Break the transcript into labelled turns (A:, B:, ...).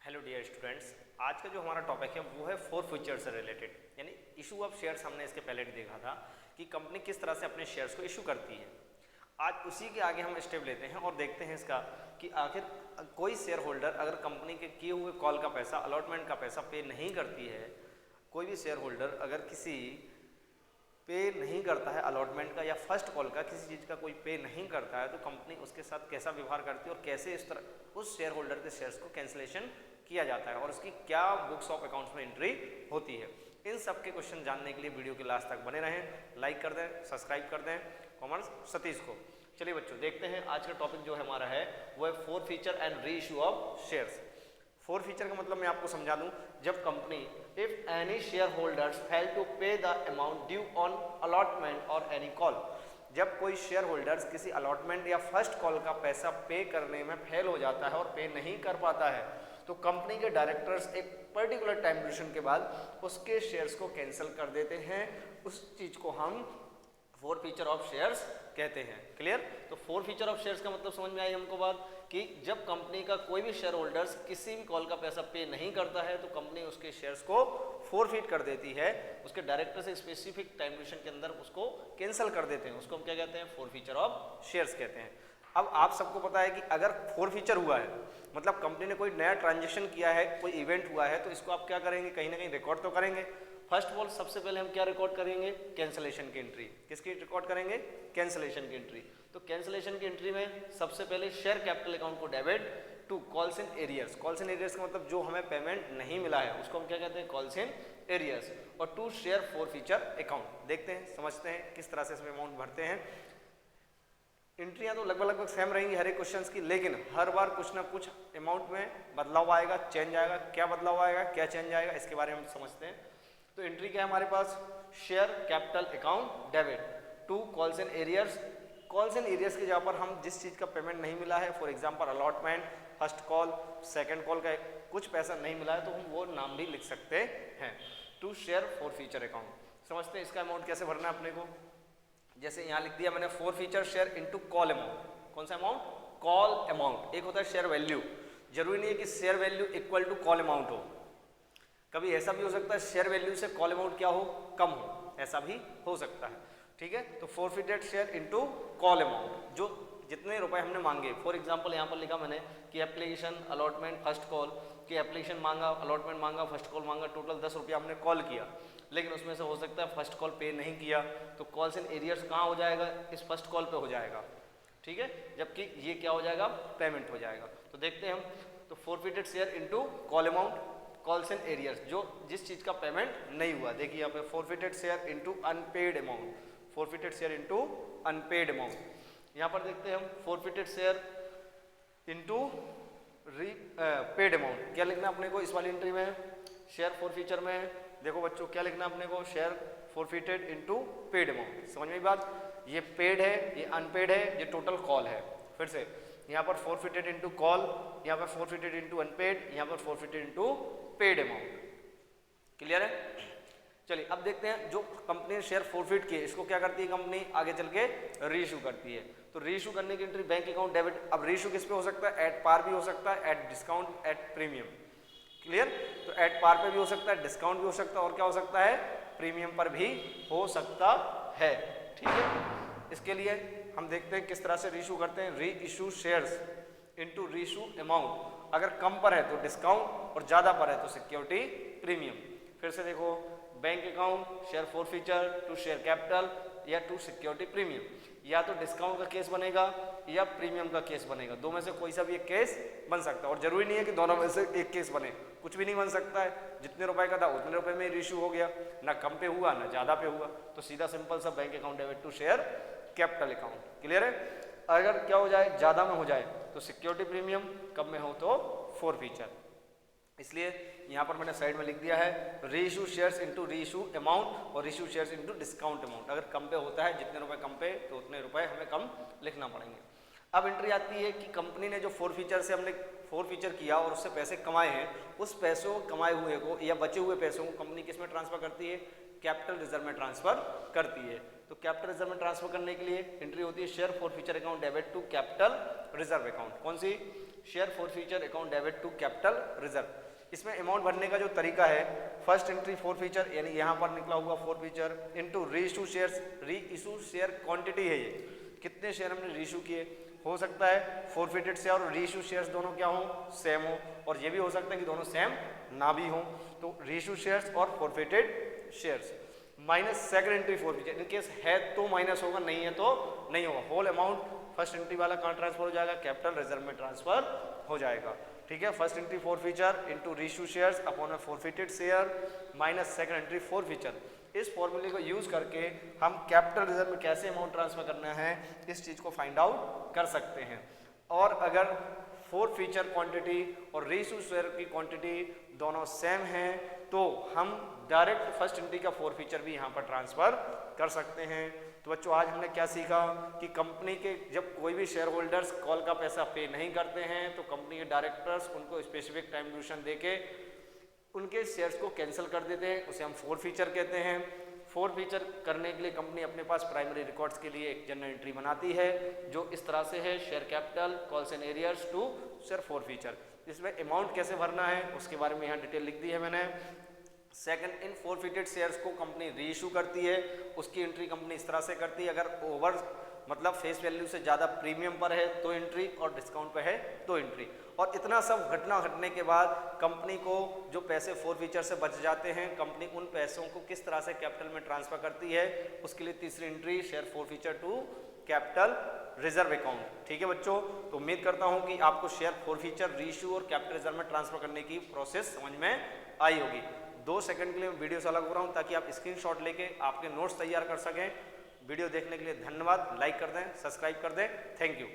A: Hello dear students, आज का जो हमारा टॉपिक है वो है फोर फ्यूचर से रिलेटेड, यानी इशू ऑफ शेयर्स। हमने इसके पहले भी देखा था कि कंपनी किस तरह से अपने शेयर्स को इशू करती है। आज उसी के आगे हम स्टेप लेते हैं और देखते हैं इसका कि आखिर कोई शेयर होल्डर अगर कंपनी के किए हुए कॉल का पैसा, अलॉटमेंट का पैसा पे नहीं करती है, कोई भी शेयर होल्डर अगर किसी पे नहीं करता है अलॉटमेंट का या फर्स्ट कॉल का, किसी चीज़ का कोई पे नहीं करता है, तो कंपनी उसके साथ कैसा व्यवहार करती है और कैसे इस तरह उस शेयर होल्डर के शेयर्स को कैंसिलेशन किया जाता है और उसकी क्या बुक्स ऑफ अकाउंट्स में एंट्री होती है। इन सब के क्वेश्चन जानने के लिए वीडियो के लास्ट तक बने रहें, लाइक कर दें, सब्सक्राइब कर दें कॉमर्स सतीश को। चलिए बच्चों, देखते हैं आज का टॉपिक जो है हमारा है वो है forfeiture and reissue of shares. Forfeiture का मतलब मैं आपको समझा दूं, जब company if any shareholders fail to pay the amount due on allotment और एनी कॉल, जब कोई शेयर होल्डर्स किसी अलॉटमेंट या फर्स्ट कॉल का पैसा पे करने में फेल हो जाता है और पे नहीं कर पाता है, तो कंपनी के डायरेक्टर्स एक पर्टिकुलर टाइम ड्यूरेशन के बाद उसके शेयर्स को कैंसिल कर देते हैं। उस चीज को हम फोर फीचर ऑफ शेयर्स कहते हैं। क्लियर? तो फोर फीचर ऑफ शेयर्स का मतलब समझ में आई हमको बात कि जब कंपनी का कोई भी शेयर होल्डर्स किसी भी कॉल का पैसा पे नहीं करता है तो कंपनी उसके शेयर्स को फोरफीट कर देती है, उसके डायरेक्टर से स्पेसिफिक टाइम ड्यूरेशन के अंदर उसको कैंसिल कर देते हैं। उसको हम क्या कहते हैं? फोर फीचर ऑफ शेयर्स कहते हैं। अब आप सबको पता है कि अगर फोर फीचर हुआ है मतलब कंपनी ने कोई नया ट्रांजेक्शन किया है, कोई इवेंट हुआ है, तो इसको आप क्या करेंगे? कहीं ना कहीं रिकॉर्ड तो करेंगे। फर्स्ट ऑफ ऑल सबसे पहले हम क्या रिकॉर्ड करेंगे? कैंसिलेशन की एंट्री। किसकी रिकॉर्ड करेंगे? कैंसिलेशन की एंट्री। तो कैंसिलेशन की एंट्री में सबसे पहले शेयर कैपिटल अकाउंट को debit to calls in arrears. Calls in arrears का मतलब जो हमें पेमेंट नहीं मिला है उसको हम क्या कहते हैं? Calls in arrears. और to share forfeiture account. देखते हैं, समझते हैं किस तरह से इसमें अमाउंट भरते हैं। एंट्रियां तो लगभग सेम रहेंगी हर एक क्वेश्चन की, लेकिन हर बार कुछ ना कुछ अमाउंट में बदलाव आएगा, चेंज आएगा। क्या बदलाव आएगा, क्या चेंज आएगा, इसके बारे में हम समझते हैं। तो एंट्री क्या है हमारे पास? Share capital account debit to calls in arrears. Calls in arrears की जगह पर हम जिस चीज़ का पेमेंट नहीं मिला है, for example allotment, first call, second call का कुछ पैसा नहीं मिला है, तो हम वो नाम भी लिख सकते हैं। To share forfeiture account. समझते हैं इसका अमाउंट कैसे भरना है अपने को। जैसे यहाँ लिख दिया मैंने, four feature share into call amount. कौन सा अमाउंट? Call amount. एक होता है शेयर वैल्यू। जरूरी नहीं है कि share value equal to call amount हो, कभी ऐसा भी हो सकता है शेयर वैल्यू से कॉल अमाउंट क्या हो? कम हो, ऐसा भी हो सकता है। ठीक है, तो forfeited share into call amount, जो जितने रुपए हमने मांगे। फॉर एग्जांपल यहाँ पर लिखा मैंने कि एप्लीकेशन, अलॉटमेंट, फर्स्ट कॉल की एप्लीकेशन मांगा, अलॉटमेंट मांगा, फर्स्ट कॉल मांगा, टोटल 10 रुपया हमने कॉल किया, लेकिन उसमें से हो सकता है फर्स्ट कॉल पे नहीं किया, तो कॉल्स इन एरियर्स कहाँ हो जाएगा? इस फर्स्ट कॉल पे हो जाएगा। ठीक है, जबकि ये क्या हो जाएगा? पेमेंट हो जाएगा। तो देखते हैं हम, तो forfeited share into call amount, calls in arrears, जो जिस चीज का पेमेंट नहीं हुआ। देखिए यहाँ पे forfeited share into unpaid amount, forfeited share into unpaid amount. यहाँ पर देखते हैं हम forfeited share into paid amount. क्या लिखना अपने को इस वाली एंट्री में? शेयर फोरफीचर में देखो बच्चों क्या लिखना अपने को? Share forfeited into paid amount. समझ में बात? ये पेड है, ये अनपेड है, ये टोटल कॉल है। फिर से यहाँ पर फोरफिटेड इनटू कॉल, यहाँ पर फोरफिटेड इनटू अनपेड, यहाँ पर forfeited into paid amount. Clear है? चलिए अब देखते हैं, जो कंपनी ने शेयर फोरफिट किए इसको क्या करती है कंपनी? आगे चल के रीइशू करती है। तो रीइशू करने की एंट्री बैंक अकाउंट डेबिट। अब रीइशू किस पे हो सकता है? एट पार भी हो सकता है, at discount, at premium. Clear? तो एट पार पे भी हो सकता है, डिस्काउंट भी हो सकता है, और क्या हो सकता है? प्रीमियम पर भी हो सकता है। ठीक है, इसके लिए हम देखते हैं किस तरह से रीइशू करते हैं। री issue shares into reissue amount. अगर कम पर है तो डिस्काउंट और ज्यादा पर है तो सिक्योरिटी प्रीमियम। फिर से देखो, bank account, share forfeiture, to share capital या टू सिक्योरिटी प्रीमियम। या तो डिस्काउंट का केस बनेगा या प्रीमियम का केस बनेगा, दो में से कोई सा भी एक केस बन सकता है। और जरूरी नहीं है कि दोनों में से एक केस बने, कुछ भी नहीं बन सकता है। जितने रुपए का था उतने रुपए में रीइशू हो गया, ना कम पे हुआ ना ज्यादा पे हुआ, तो सीधा सिंपल सा bank account debit to share capital account. Clear है? अगर क्या हो जाए? ज्यादा में हो जाए तो सिक्योरिटी प्रीमियम, कम में हो तो फोरफीचर। इसलिए यहाँ पर मैंने साइड में लिख दिया है reissue shares into reissue amount और reissue shares into discount amount. अगर कम पे होता है, जितने रुपए कम पे, तो उतने रुपए हमें कम लिखना पड़ेंगे। अब एंट्री आती है कि कंपनी ने जो फोरफीचर से हमने फोरफीचर किया और उससे पैसे कमाए हैं, उस पैसों कमाए हुए को या बचे हुए पैसों को कंपनी किस में ट्रांसफर करती है? कैपिटल रिजर्व में ट्रांसफर करती है। तो कैपिटल रिजर्व में ट्रांसफर करने के लिए एंट्री होती है share forfeiture account debit to capital reserve account. कौन सी? Share forfeiture account debit to capital reserve. इसमें अमाउंट भरने का जो तरीका है, फर्स्ट एंट्री फॉर फ्यूचर यानी यहाँ पर निकला हुआ for future into reissue shares, reissue share quantity है ये, कितने शेयर हमने रीइशू किए। हो सकता है फॉरफिटेड शेयर और रीइशू शेयर्स दोनों क्या हो, सेम हो, और ये भी हो सकता है कि दोनों सेम ना भी हो। तो रीइशू शेयर्स और forfeited shares minus second entry for future, in case है तो माइनस होगा, नहीं है तो नहीं होगा। होल अमाउंट फर्स्ट एंट्री वाला कहाँ ट्रांसफर हो जाएगा, कैपिटल रिजर्व में ट्रांसफर हो जाएगा। ठीक है, first entry for future into reissue shares upon a forfeited share minus second entry for future. इस फॉर्मूले को यूज करके हम कैपिटल रिजर्व में कैसे अमाउंट ट्रांसफर करना है इस चीज को फाइंड आउट कर सकते हैं। और अगर फॉर फ्यूचर क्वांटिटी और रीइशू शेयर की क्वांटिटी दोनों सेम हैं तो हम डायरेक्ट फर्स्ट एंट्री का फॉर फ्यूचर भी यहाँ पर ट्रांसफर कर सकते हैं। तो बच्चों आज हमने क्या सीखा कि कंपनी के जब कोई भी शेयर होल्डर्स कॉल का पैसा पे नहीं करते हैं तो कंपनी के डायरेक्टर्स उनको स्पेसिफिक टाइम ड्यूरेशन देके उनके शेयर्स को कैंसिल कर देते हैं, उसे हम फोर फीचर कहते हैं। फोर फीचर करने के लिए कंपनी अपने पास प्राइमरी रिकॉर्ड्स के लिए एक जनरल एंट्री बनाती है जो इस तरह से है, share capital calls and arrears to share forfeiture. इसमें अमाउंट कैसे भरना है उसके बारे में यहाँ डिटेल लिख दी है मैंने। सेकंड, इन फॉरफिटेड शेयर्स को कंपनी रीइशू करती है, उसकी एंट्री कंपनी इस तरह से करती है, अगर ओवर मतलब फेस वैल्यू से ज़्यादा प्रीमियम पर है तो एंट्री और डिस्काउंट पर है तो एंट्री। और इतना सब घटना घटने के बाद कंपनी को जो पैसे फोर फीचर से बच जाते हैं कंपनी उन पैसों को किस तरह से कैपिटल में ट्रांसफर करती है, उसके लिए तीसरी entry share forfeiture to capital reserve account. ठीक है बच्चों, तो उम्मीद करता हूं कि आपको शेयर फोर फीचर रीइशू और कैपिटल रिजर्व में ट्रांसफर करने की प्रोसेस समझ में आई होगी। 2 सेकंड के लिए वीडियो से अलग हो रहा हूं ताकि आप स्क्रीनशॉट लेके आपके नोट्स तैयार कर सकें। वीडियो देखने के लिए धन्यवाद। लाइक कर दें, सब्सक्राइब कर दें। Thank you.